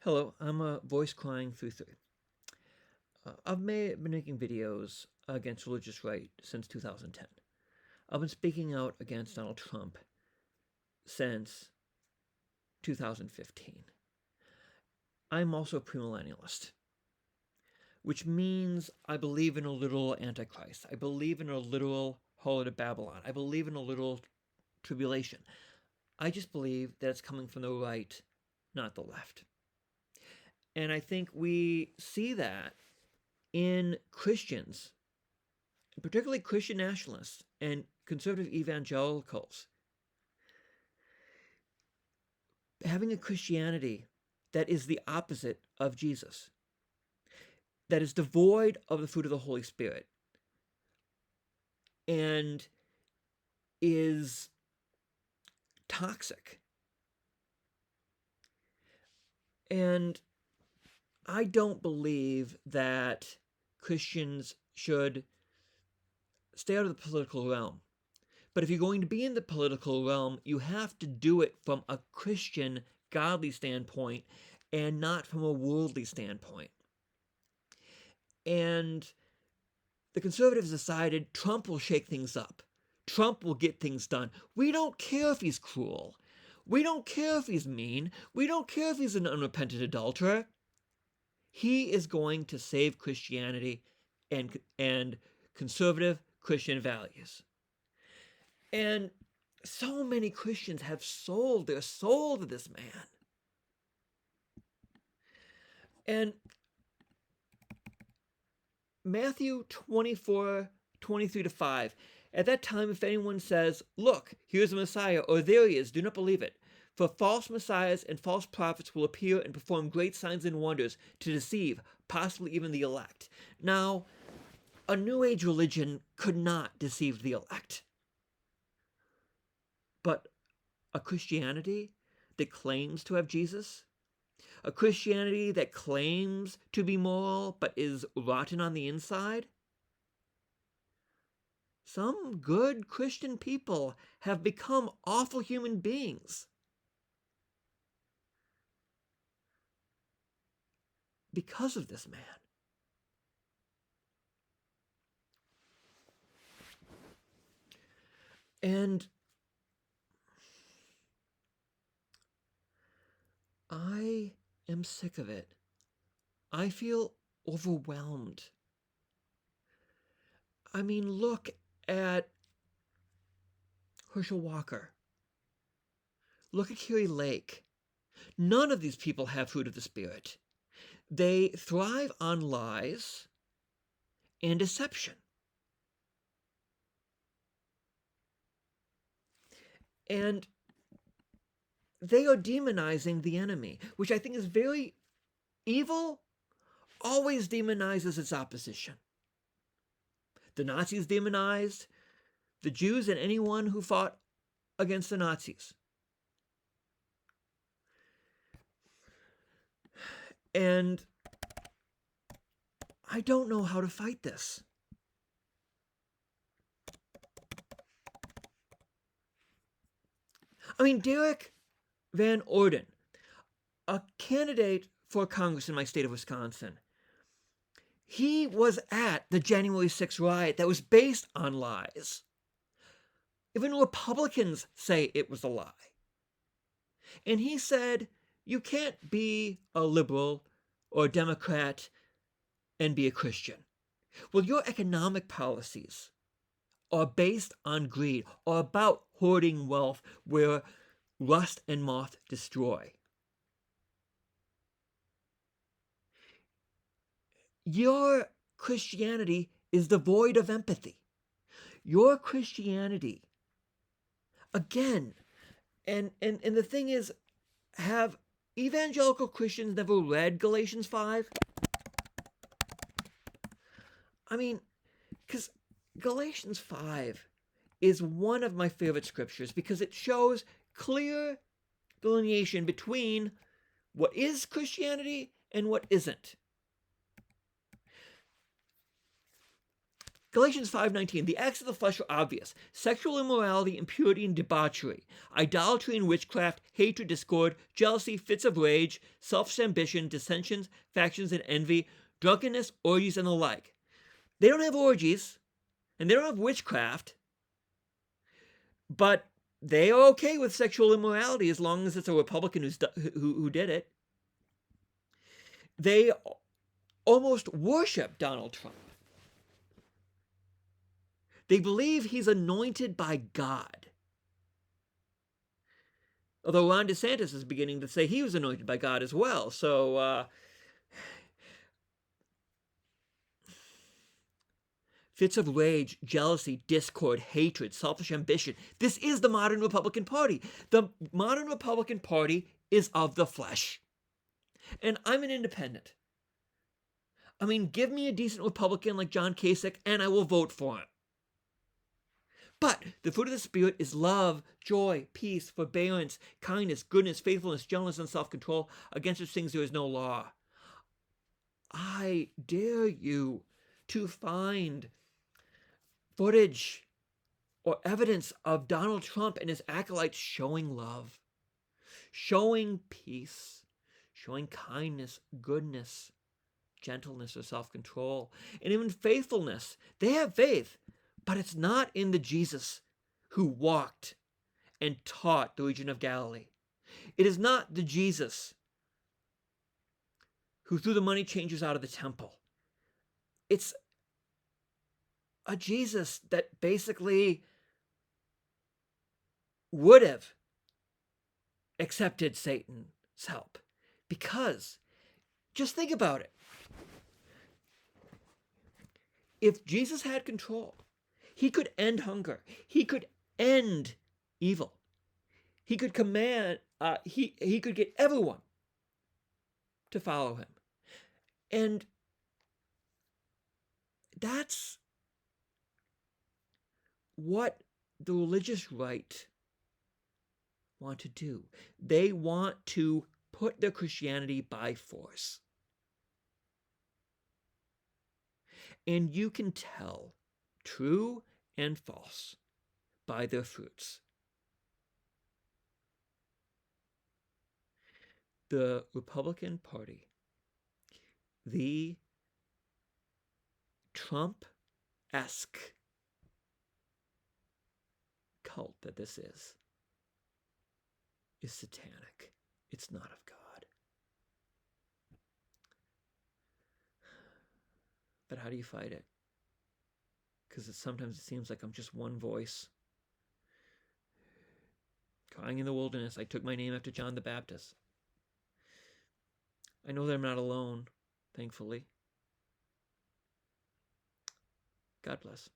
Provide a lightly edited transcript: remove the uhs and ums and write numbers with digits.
Hello, I'm a voice crying through three. Been making videos against religious right since 2010. I've been speaking out against Donald Trump since 2015. I'm also a premillennialist, which means I believe in a literal antichrist. I believe in a literal harlot of Babylon. I believe in a literal tribulation. I just believe that it's coming from the right, not the left. And I think we see that in Christians, particularly Christian nationalists and conservative evangelicals, having a Christianity that is the opposite of Jesus, that is devoid of the fruit of the Holy Spirit, and is toxic. And I don't believe that Christians should stay out of the political realm. But if you're going to be in the political realm, you have to do it from a Christian, godly standpoint and not from a worldly standpoint. And the conservatives decided Trump will shake things up. Trump will get things done. We don't care if he's cruel. We don't care if he's mean. We don't care if he's an unrepentant adulterer. He is going to save Christianity and conservative Christian values. And so many Christians have sold their soul to this man. And Matthew 24:23-5. At that time, if anyone says, "Look, here's the Messiah," or "There he is," do not believe it. For false messiahs and false prophets will appear and perform great signs and wonders to deceive, possibly even the elect. Now, a New Age religion could not deceive the elect. But a Christianity that claims to have Jesus, a Christianity that claims to be moral but is rotten on the inside, some good Christian people have become awful human beings because of this man. And I am sick of it. I feel overwhelmed. I mean, look at Herschel Walker. Look at Carrie Lake. None of these people have fruit of the Spirit. They thrive on lies and deception. And they are demonizing the enemy, which I think is very evil. Always demonizes its opposition. The Nazis demonized the Jews and anyone who fought against the Nazis. And I don't know how to fight this. I mean, Derek Van Orden, a candidate for Congress in my state of Wisconsin, he was at the January 6th riot that was based on lies. Even Republicans say it was a lie. And he said, you can't be a liberal or a Democrat and be a Christian. Well, your economic policies are based on greed, or about hoarding wealth where rust and moth destroy. Your Christianity is devoid of empathy. Your Christianity, again, and the thing is, have evangelical Christians never read Galatians 5? I mean, because Galatians 5 is one of my favorite scriptures because it shows clear delineation between what is Christianity and what isn't. Galatians 5:19, the acts of the flesh are obvious: sexual immorality, impurity, and debauchery, idolatry and witchcraft, hatred, discord, jealousy, fits of rage, selfish ambition, dissensions, factions, and envy, drunkenness, orgies, and the like. They don't have orgies, and they don't have witchcraft, but they are okay with sexual immorality as long as it's a Republican who did it. They almost worship Donald Trump. They believe he's anointed by God. Although Ron DeSantis is beginning to say he was anointed by God as well. So, fits of rage, jealousy, discord, hatred, selfish ambition. This is the modern Republican Party. The modern Republican Party is of the flesh. And I'm an independent. I mean, give me a decent Republican like John Kasich, and I will vote for him. But the fruit of the Spirit is love, joy, peace, forbearance, kindness, goodness, faithfulness, gentleness, and self-control. Against such things there is no law. I dare you to find footage or evidence of Donald Trump and his acolytes showing love, showing peace, showing kindness, goodness, gentleness, or self-control, and even faithfulness. They have faith, but it's not in the Jesus who walked and taught the region of Galilee. It is not the Jesus who threw the money changers out of the temple. It's a Jesus that basically would have accepted Satan's help. Because, just think about it. If Jesus had control, he could end hunger. He could end evil. He could command, he could get everyone to follow him. And that's what the religious right want to do. They want to put their Christianity by force. And you can tell true and false by their fruits. The Republican Party, the Trump-esque cult that this is satanic. It's not of God. But how do you fight it? Because sometimes it seems like I'm just one voice crying in the wilderness. I took my name after John the Baptist. I know that I'm not alone, thankfully. God bless.